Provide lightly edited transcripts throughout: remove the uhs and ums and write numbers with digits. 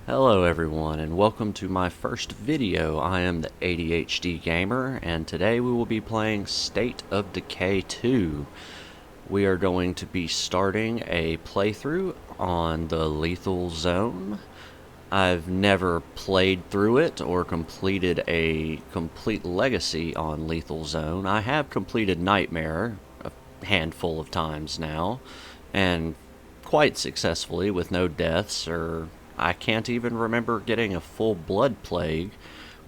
Hello everyone and welcome to my first video. I am the ADHD Gamer and today we will be playing State of Decay 2. We are going to be starting a playthrough on the Lethal Zone. I've never played through it or completed a complete legacy on Lethal Zone. I have completed Nightmare a handful of times now and quite successfully with no deaths, or I can't even remember getting a full blood plague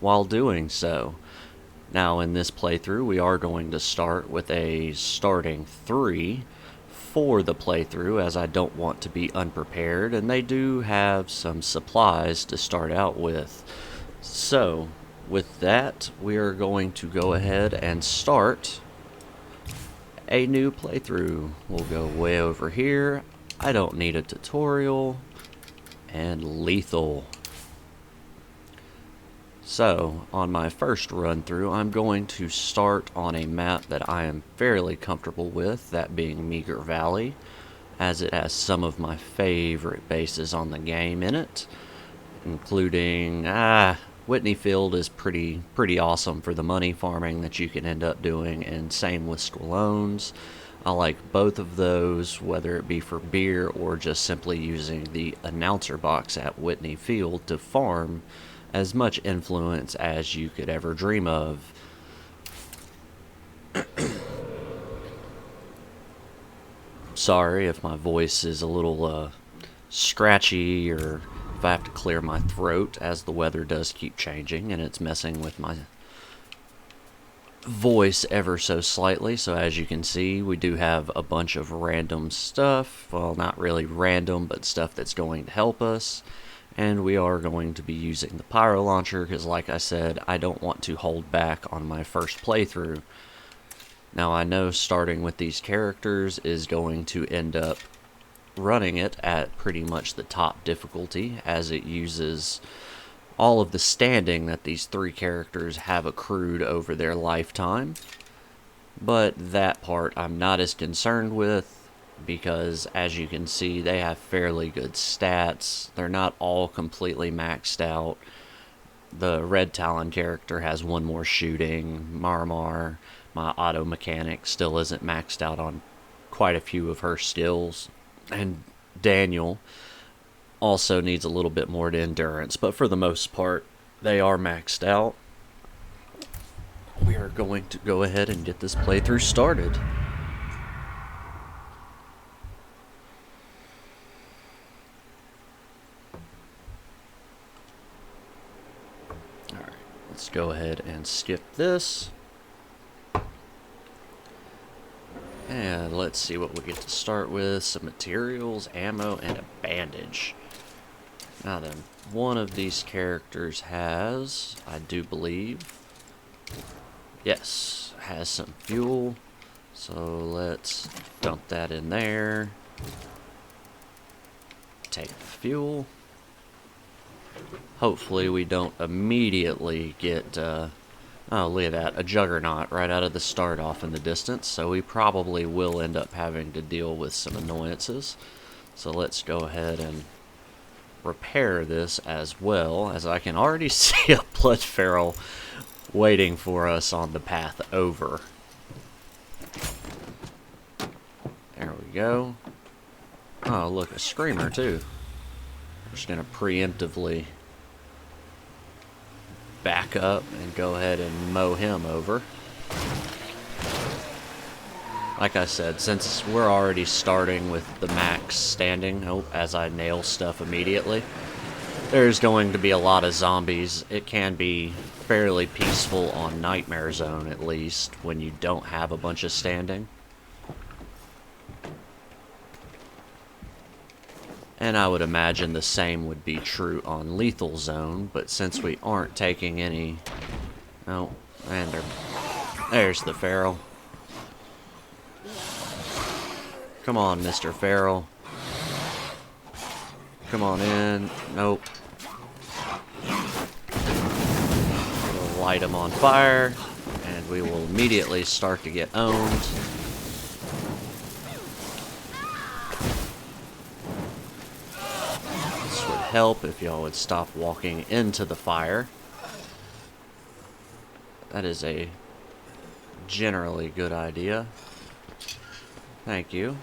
while doing so. Now in this playthrough we are going to start with a starting 3 for the playthrough, as I don't want to be unprepared, and they do have some supplies to start out with. So with that, we are going to go ahead and start a new playthrough. We'll go way over here. I don't need a tutorial. And lethal. So, on my first run through, I'm going to start on a map that I am fairly comfortable with, that being Meagher Valley, as it has some of my favorite bases on the game in it, including, Whitney Field is pretty awesome for the money farming that you can end up doing, and same with Squalones. I like both of those, whether it be for beer or just simply using the announcer box at Whitney Field to farm as much influence as you could ever dream of. Sorry if my voice is a little scratchy, or if I have to clear my throat, as the weather does keep changing and it's messing with my voice ever so slightly. So as you can see, we do have a bunch of random stuff. Well, not really random, but stuff that's going to help us. And we are going to be using the pyro launcher because, like I said, I don't want to hold back on my first playthrough. Now I know starting with these characters is going to end up running it at pretty much the top difficulty, as it uses all of the standing that these three characters have accrued over their lifetime. But that part I'm not as concerned with, because as you can see, they have fairly good stats. They're not all completely maxed out. The Red Talon character has one more shooting. Marmar, my auto mechanic, still isn't maxed out on quite a few of her skills. And Daniel also needs a little bit more to endurance, but for the most part, they are maxed out. We are going to go ahead and get this playthrough started. Alright, let's go ahead and skip this. And let's see what we get to start with. Some materials, ammo, and a bandage. Now then, one of these characters has, I do believe, yes, has some fuel. So let's dump that in there. Take the fuel. Hopefully we don't immediately get, oh, look at that, a juggernaut right out of the start off in the distance. So we probably will end up having to deal with some annoyances. So let's go ahead and repair this as well, as I can already see a blood feral waiting for us on the path over. There we go. Oh, look, a screamer too. I'm just gonna preemptively back up and go ahead and mow him over. Like I said, since we're already starting with the max standing, as I nail stuff immediately, there's going to be a lot of zombies. It can be fairly peaceful on Nightmare Zone, at least, when you don't have a bunch of standing. And I would imagine the same would be true on Lethal Zone, but since we aren't taking any... Oh, and there's the feral. Come on, Mr. Feral. Come on in. Nope. We'll light him on fire, and we will immediately start to get owned. help if y'all would stop walking into the fire. That is a generally good idea. Thank you.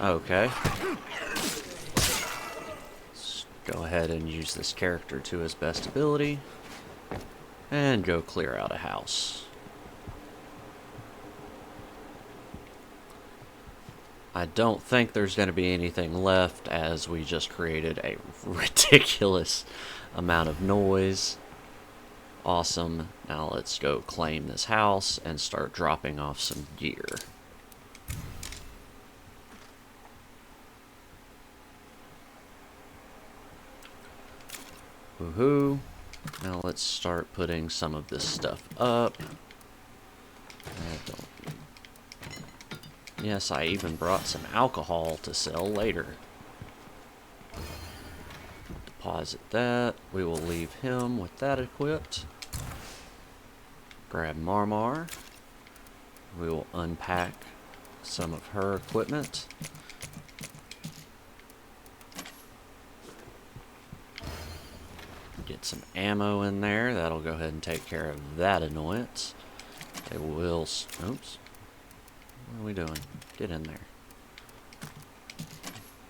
Okay. Let's go ahead and use this character to his best ability. And go clear out a house. I don't think there's going to be anything left, as we just created a ridiculous amount of noise. Awesome. Now let's go claim this house and start dropping off some gear. Woohoo. Now let's start putting some of this stuff up. Yes, I even brought some alcohol to sell later. Deposit that. We will leave him with that equipped. Grab Marmar. We will unpack some of her equipment. Get some ammo in there. That'll go ahead and take care of that annoyance. They will... Oops. What are we doing? Get in there.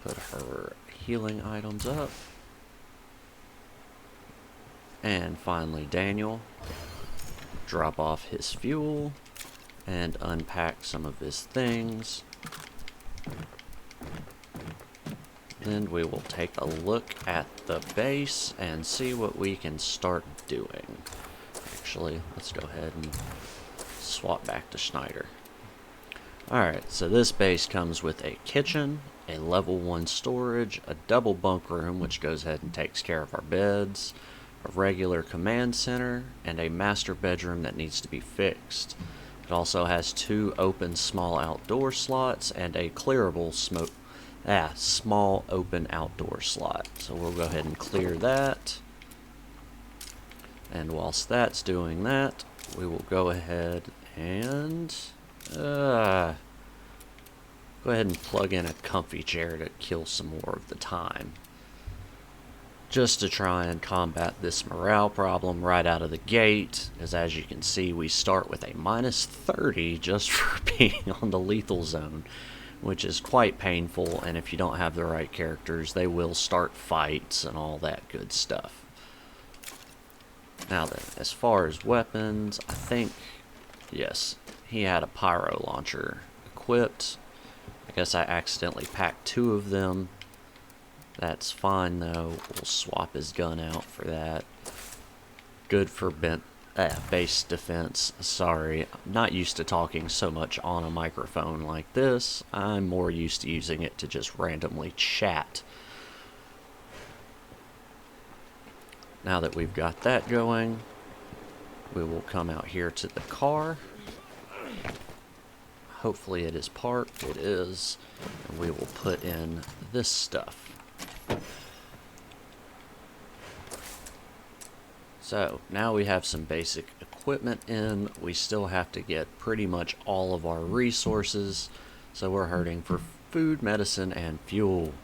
Put her healing items up. And finally, Daniel. Drop off his fuel. And unpack some of his things. Then we will take a look at the base and see what we can start doing. Actually, let's go ahead and swap back to Schneider. Alright, so this base comes with a kitchen, a level 1 storage, a double bunk room, which goes ahead and takes care of our beds, a regular command center, and a master bedroom that needs to be fixed. It also has 2 open small outdoor slots and a clearable small open outdoor slot. So we'll go ahead and clear that. And whilst that's doing that, we will go ahead and go ahead and plug in a comfy chair to kill some more of the time. Just to try and combat this morale problem right out of the gate, as you can see, we start with a -30 just for being on the lethal zone, which is quite painful, and if you don't have the right characters, they will start fights and all that good stuff. Now then, as far as weapons, I think, yes, he had a pyro launcher equipped. I guess I accidentally packed 2 of them. That's fine though. We'll swap his gun out for that. Good for base defense. Sorry, I'm not used to talking so much on a microphone like this. I'm more used to using it to just randomly chat. Now that we've got that going, we will come out here to the car. Hopefully it is parked. It is. And we will put in this stuff. So, now we have some basic equipment in. We still have to get pretty much all of our resources. So we're hurting for food, medicine, and fuel.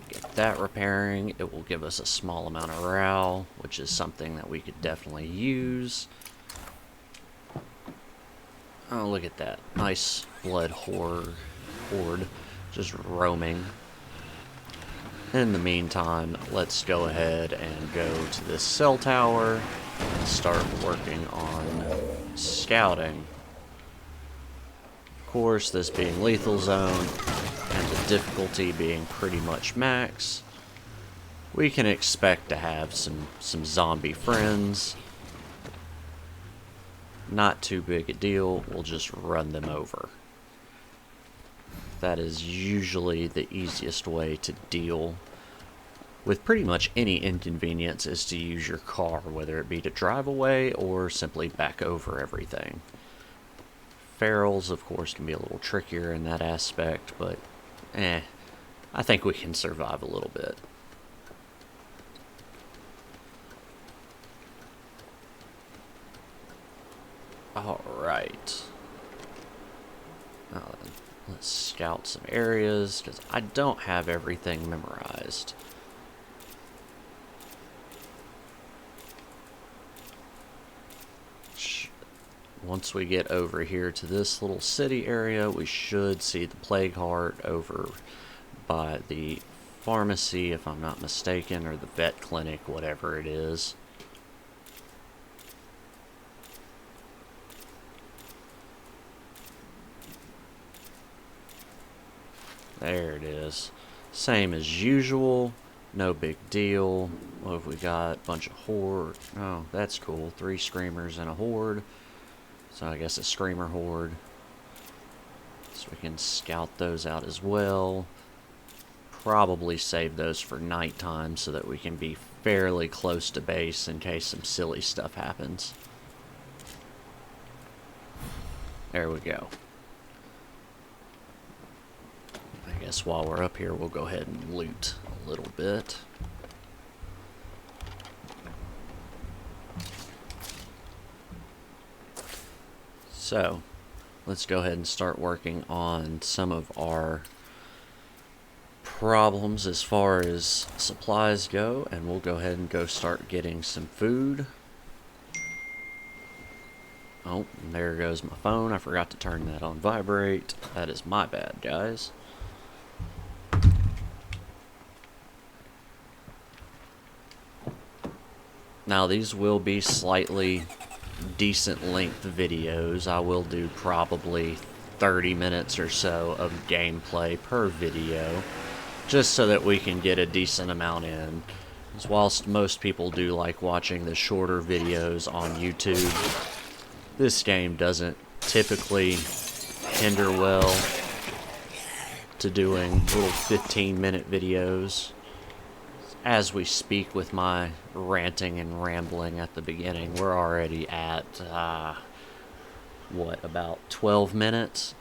Get that repairing. It will give us a small amount of morale, which is something that we could definitely use. Oh, look at that. Nice blood horde just roaming. In the meantime, let's go ahead and go to this cell tower and start working on scouting. Of course, this being lethal zone and the difficulty being pretty much max, we can expect to have some zombie friends. Not too big a deal, we'll just run them over. That is usually the easiest way to deal with pretty much any inconvenience, is to use your car, whether it be to drive away or simply back over everything. Ferals, of course, can be a little trickier in that aspect, but I think we can survive a little bit. Alright. Let's scout some areas, because I don't have everything memorized. Once we get over here to this little city area, we should see the plague heart over by the pharmacy, if I'm not mistaken, or the vet clinic, whatever it is. There it is. Same as usual. No big deal. What have we got? Bunch of horde. Oh, that's cool. 3 screamers and a horde. So I guess a screamer horde. So we can scout those out as well. Probably save those for nighttime so that we can be fairly close to base in case some silly stuff happens. There we go. I guess while we're up here, we'll go ahead and loot a little bit. So, let's go ahead and start working on some of our problems as far as supplies go, and we'll go ahead and go start getting some food. Oh, and there goes my phone. I forgot to turn that on vibrate. That is my bad, guys. Now, these will be slightly decent length videos. I will do probably 30 minutes or so of gameplay per video, just so that we can get a decent amount in. Because whilst most people do like watching the shorter videos on YouTube, this game doesn't typically hinder well to doing little 15-minute videos. As we speak with my ranting and rambling at the beginning, we're already at, what, about 12 minutes?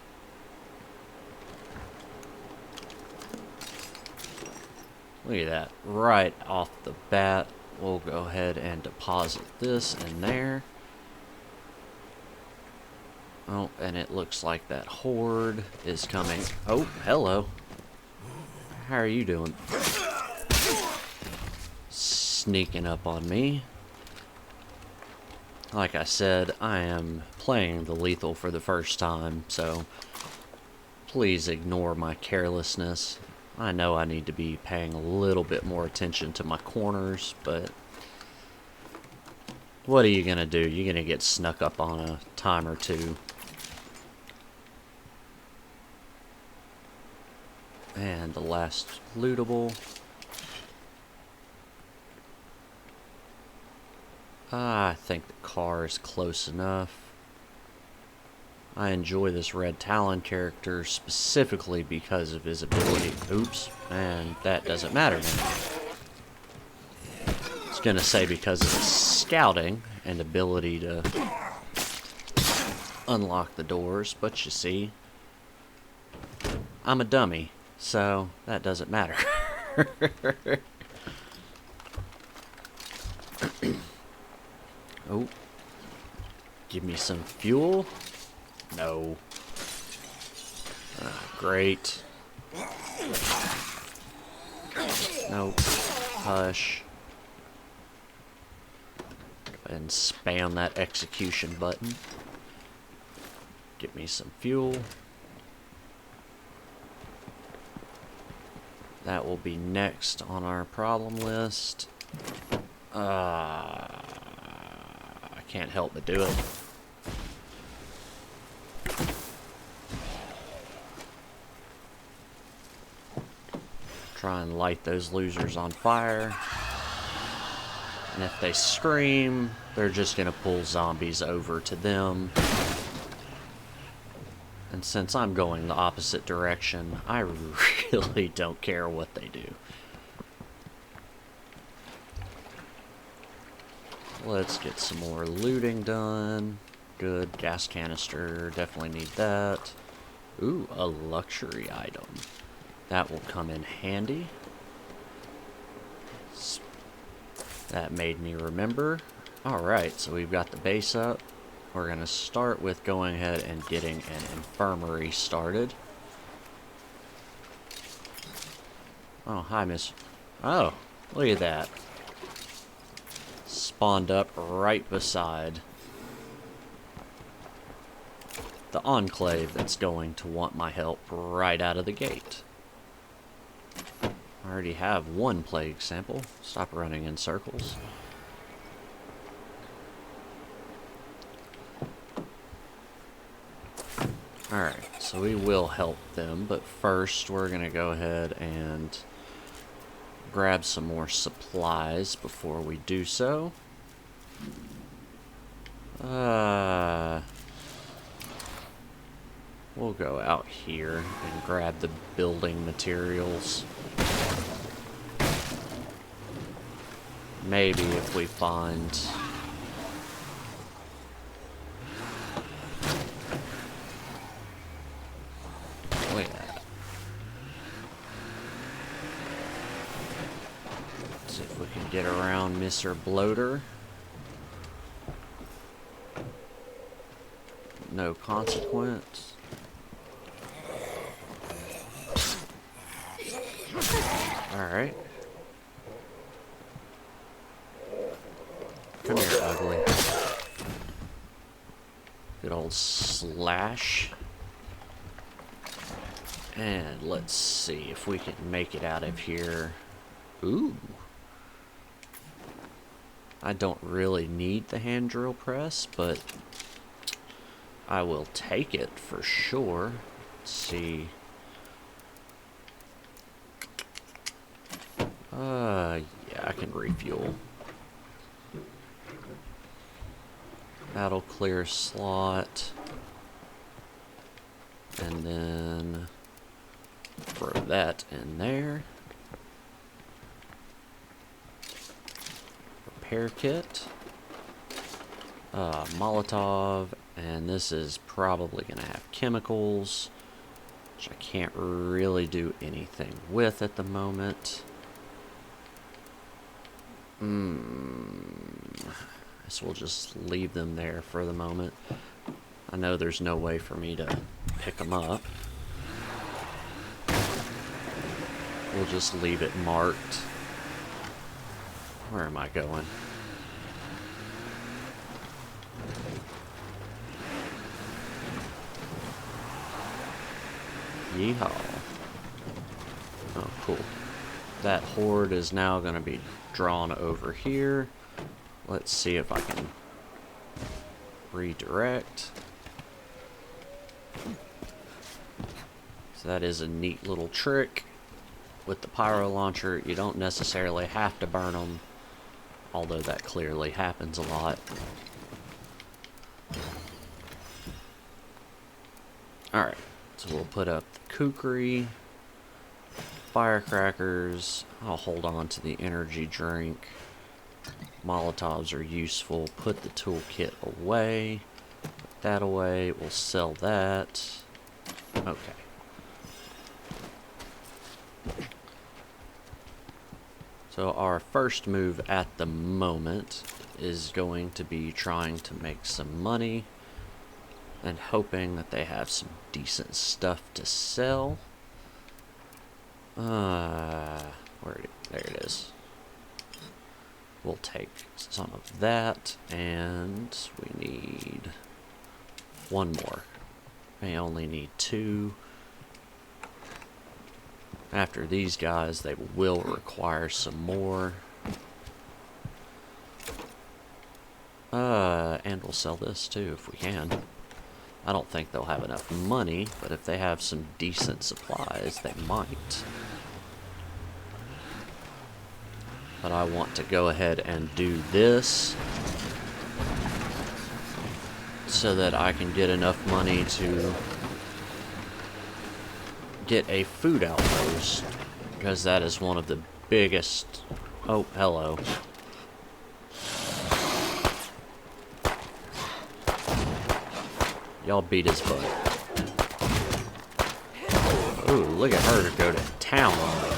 Look at that. Right off the bat, we'll go ahead and deposit this in there. Oh, and it looks like that horde is coming. Oh, hello. How are you doing? Sneaking up on me. Like I said, I am playing the lethal for the first time, so please ignore my carelessness. I know I need to be paying a little bit more attention to my corners, but what are you gonna do? You're gonna get snuck up on a time or two. And the last lootable. I think the car is close enough. I enjoy this Red Talon character specifically because of his ability. Oops, and that doesn't matter now. I was gonna say because of his scouting and ability to unlock the doors, but you see, I'm a dummy, so that doesn't matter. Oh, give me some fuel. No. Great. Nope. Hush. Go ahead and spam that execution button. Get me some fuel. That will be next on our problem list. I can't help but do it. Try and light those losers on fire. And if they scream, they're just gonna pull zombies over to them. And since I'm going the opposite direction, I really don't care what they do. Let's get some more looting done. Good, gas canister, definitely need that. Ooh, a luxury item. That will come in handy. That made me remember. Alright, so we've got the base up. We're going to start with going ahead and getting an infirmary started. Oh, hi, miss. Oh, look at that. Spawned up right beside the enclave that's going to want my help right out of the gate. I already have one plague sample. Stop running in circles. Alright, so we will help them, but first we're going to go ahead and grab some more supplies before we do so. We'll go out here and grab the building materials. Maybe if we find... Look at that. See if we can get around Mr. Bloater. No consequence. Alright. Come here, ugly. Good old slash. And let's see if we can make it out of here. Ooh. I don't really need the hand drill press, but I will take it for sure. Let's see. Yeah, I can refuel. That'll clear a slot. And then throw that in there. Repair kit. Molotov. And this is probably going to have chemicals, which I can't really do anything with at the moment. I guess we'll just leave them there for the moment. I know there's no way for me to pick them up. We'll just leave it marked. Where am I going? Yeehaw. Oh, cool. That horde is now going to be drawn over here. Let's see if I can redirect. So that is a neat little trick. With the pyro launcher, you don't necessarily have to burn them, although that clearly happens a lot. Alright, so we'll put up the kukri, firecrackers. I'll hold on to the energy drink. Molotovs are useful. Put the toolkit away. Put that away. We'll sell that. Okay. So our first move at the moment is going to be trying to make some money and hoping that they have some decent stuff to sell. There it is. We'll take some of that, and we need one more. May only need 2. After these guys, they will require some more. And we'll sell this too if we can. I don't think they'll have enough money, but if they have some decent supplies, they might. But I want to go ahead and do this so that I can get enough money to get a food outpost, because that is one of the biggest... Oh, hello. Y'all beat his butt. Ooh, look at her go to town on me.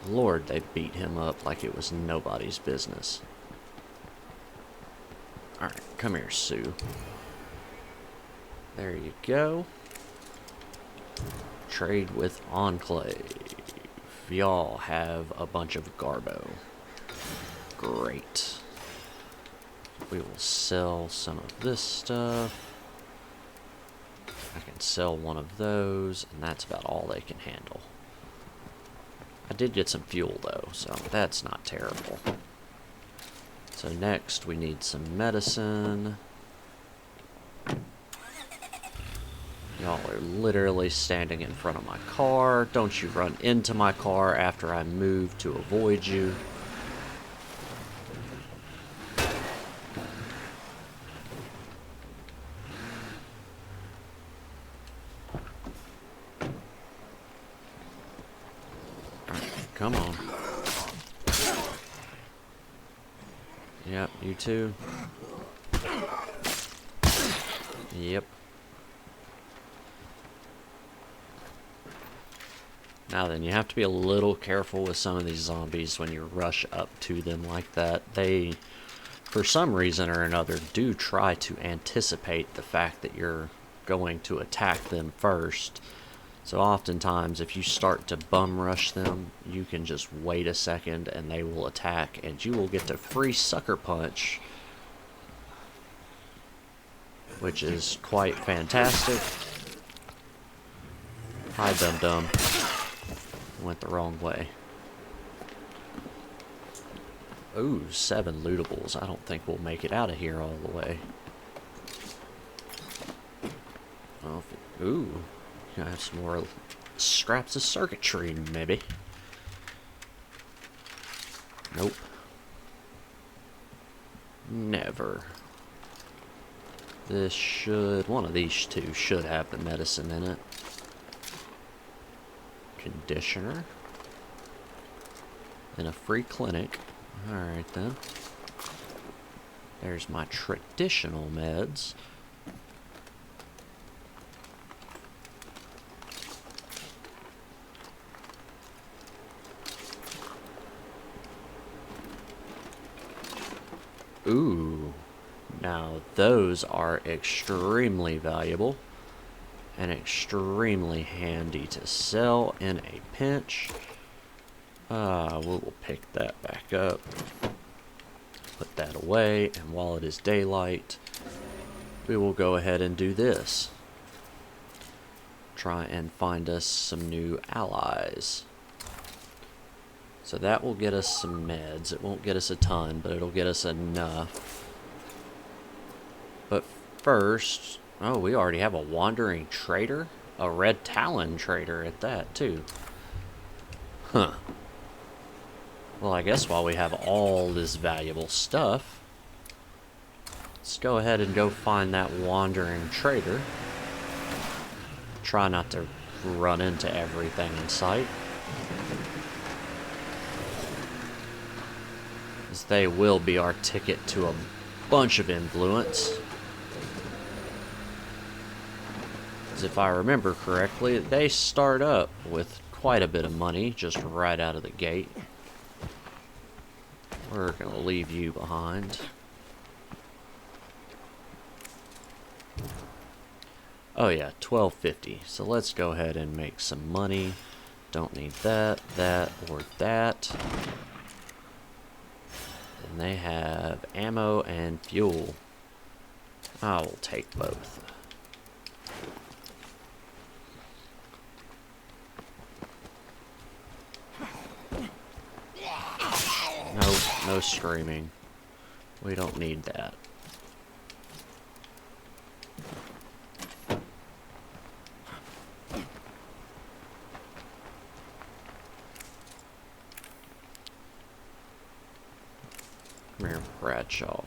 Lord, they beat him up like it was nobody's business. Alright, come here, Sue. There you go. Trade with Enclave. Y'all have a bunch of Garbo. Great. We will sell some of this stuff. I can sell one of those, and that's about all they can handle. I did get some fuel, though, so that's not terrible. So next, we need some medicine. Y'all are literally standing in front of my car. Don't you run into my car after I move to avoid you. Come on. Yep, you too. Yep. Now then, you have to be a little careful with some of these zombies when you rush up to them like that. They, for some reason or another, do try to anticipate the fact that you're going to attack them first. So oftentimes, if you start to bum rush them, you can just wait a second and they will attack, and you will get to free sucker punch, which is quite fantastic. Hi, dum-dum. Went the wrong way. Ooh, 7 lootables. I don't think we'll make it out of here all the way. Well, ooh. I have some more scraps of circuitry, maybe. Nope. Never. This should... one of these two should have the medicine in it. Conditioner. And a free clinic. Alright then. There's my traditional meds. Ooh, now those are extremely valuable and extremely handy to sell in a pinch. We'll pick that back up, put that away, and while it is daylight, we will go ahead and do this. Try and find us some new allies. So that will get us some meds. It won't get us a ton, but it'll get us enough. But first... oh, we already have a wandering trader? A red talon trader at that, too. Huh. Well, I guess while we have all this valuable stuff, let's go ahead and go find that wandering trader. Try not to run into everything in sight. They will be our ticket to a bunch of influence. As if I remember correctly, they start up with quite a bit of money just right out of the gate. We're gonna leave you behind. Oh yeah, 1250. So let's go ahead and make some money. Don't need that, that, or that. And they have ammo and fuel. I will take both. No, no screaming. We don't need that. Come here, Bradshaw.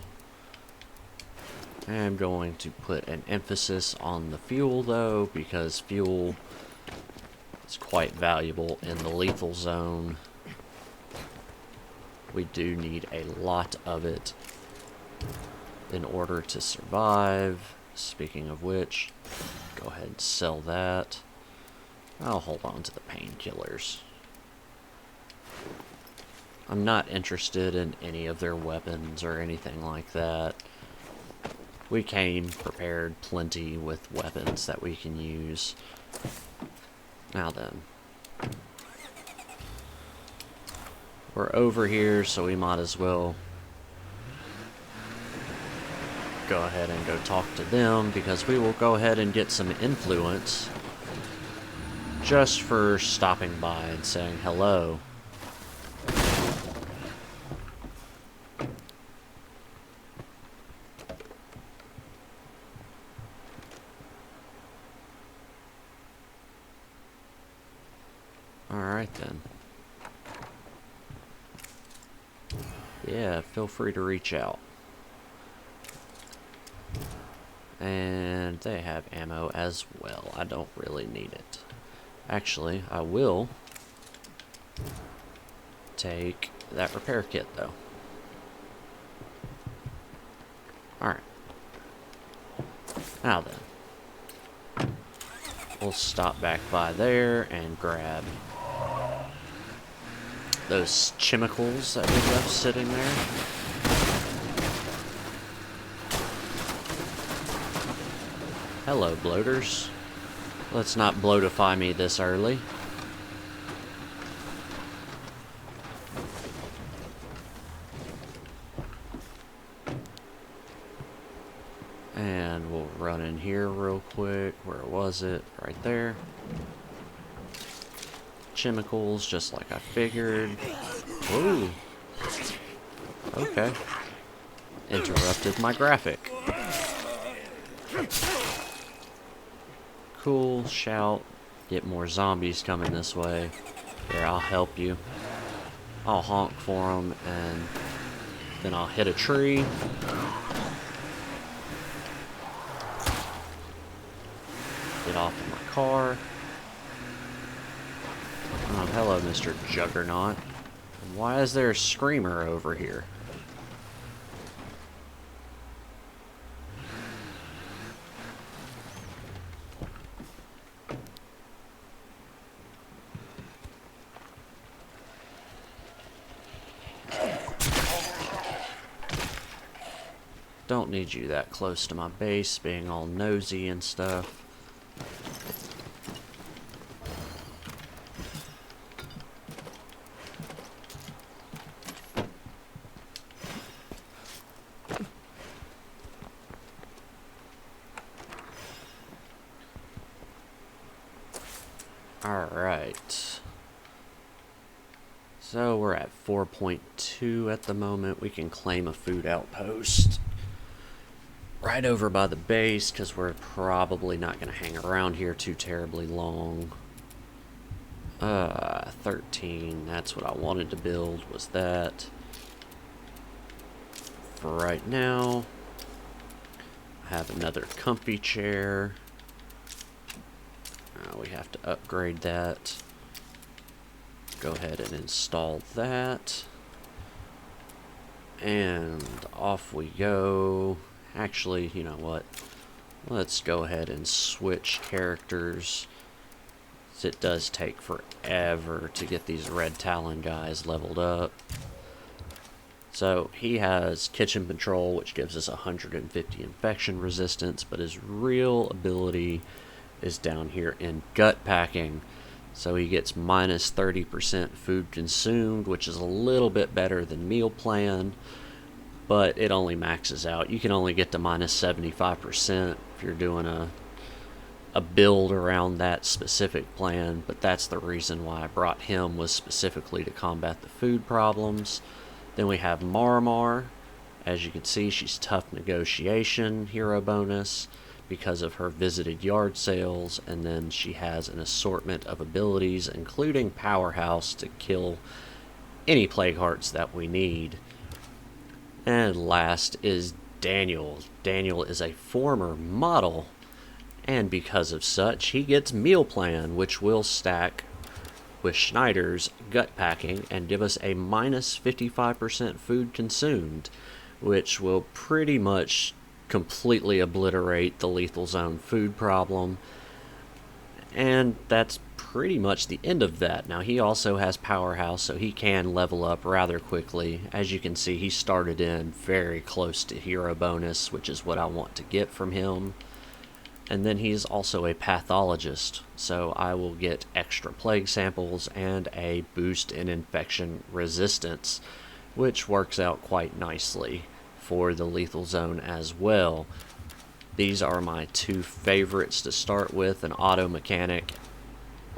I'm going to put an emphasis on the fuel, though, because fuel is quite valuable in the lethal zone. We do need a lot of it in order to survive. Speaking of which, go ahead and sell that. I'll hold on to the painkillers. I'm not interested in any of their weapons or anything like that. We came prepared plenty with weapons that we can use. Now then. We're over here, so we might as well go ahead and go talk to them, because we will go ahead and get some influence just for stopping by and saying hello. Alright then. Yeah, feel free to reach out. And they have ammo as well. I don't really need it. Actually, I will take that repair kit, though. Alright. Now then. We'll stop back by there and grab those chemicals that we left sitting there. Hello, bloaters. Let's not bloatify me this early. And we'll run in here real quick. Where was it? Right there. Chemicals, just like I figured. Ooh. Okay. Interrupted my graphic. Cool, shout. Get more zombies coming this way. Here, I'll help you. I'll honk for them, and then I'll hit a tree. Get off of my car. Oh, hello, Mr. Juggernaut. Why is there a screamer over here? Don't need you that close to my base, being all nosy and stuff. Alright. So we're at 4.2 at the moment. We can claim a food outpost right over by the base, because we're probably not going to hang around here too terribly long. 13, that's what I wanted to build, was that. For right now, I have another comfy chair. We have to upgrade that. Go ahead and install that. And off we go. Actually, you know what? Let's go ahead and switch characters. It does take forever to get these Red Talon guys leveled up. So he has Kitchen Patrol, which gives us 150 infection resistance, but his real ability is down here in Gut Packing. So he gets minus 30% food consumed, which is a little bit better than Meal Plan, but it only maxes out. You can only get to minus 75% if you're doing a build around that specific plan, but that's the reason why I brought him, was specifically to combat the food problems. Then we have Marmar. As you can see, she's tough negotiation, hero bonus, because of her visited yard sales, and then she has an assortment of abilities, including Powerhouse, to kill any plague hearts that we need. And last is Daniel. Daniel is a former model, and because of such, he gets Meal Plan, which will stack with Schneider's Gut Packing and give us a minus 55% food consumed, which will pretty much completely obliterate the lethal zone food problem. And that's pretty much the end of that. Now, he also has Powerhouse, so he can level up rather quickly. As you can see, he started in very close to hero bonus, which is what I want to get from him. And then he's also a pathologist, so I will get extra plague samples and a boost in infection resistance, which works out quite nicely for the lethal zone as well. These are my two favorites to start with, an auto mechanic,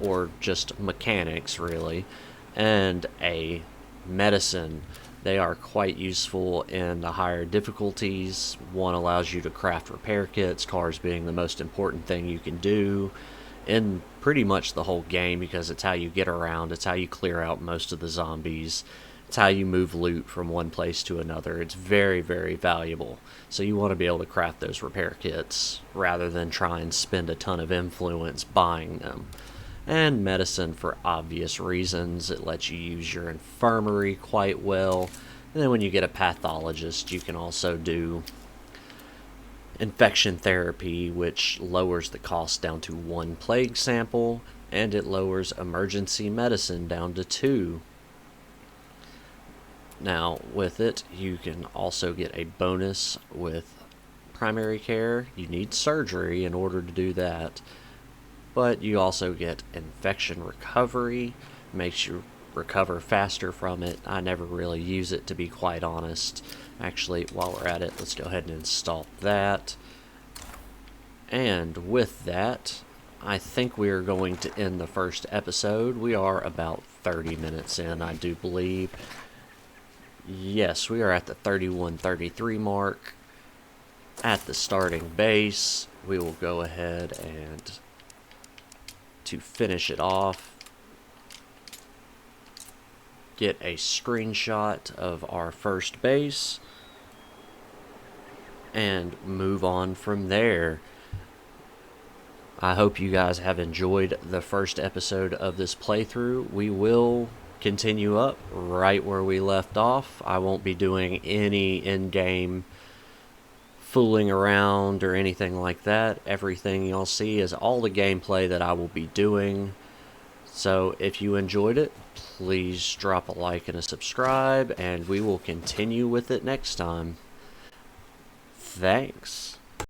or just mechanics really, and a medicine. They are quite useful in the higher difficulties. One allows you to craft repair kits, cars being the most important thing you can do in pretty much the whole game, because it's how you get around, it's how you clear out most of the zombies, it's how you move loot from one place to another. It's very, very valuable. So you want to be able to craft those repair kits rather than try and spend a ton of influence buying them. And medicine, for obvious reasons. It lets you use your infirmary quite well. And then when you get a pathologist, you can also do infection therapy, which lowers the cost down to 1 plague sample, and it lowers emergency medicine down to 2. Now, with it, you can also get a bonus with primary care. You need surgery in order to do that. But you also get infection recovery, makes you recover faster from it. I never really use it, to be quite honest. Actually, while we're at it, let's go ahead and install that. And with that, I think we are going to end the first episode. We are about 30 minutes in, I do believe. Yes, we are at the 31-33 mark. At the starting base, we will go ahead and, to finish it off, get a screenshot of our first base and move on from there. I hope you guys have enjoyed the first episode of this playthrough. We will continue up right where we left off. I won't be doing any in-game fooling around or anything like that. Everything you'll see is all the gameplay that I will be doing. So if you enjoyed it, please drop a like and a subscribe, and we will continue with it next time. Thanks.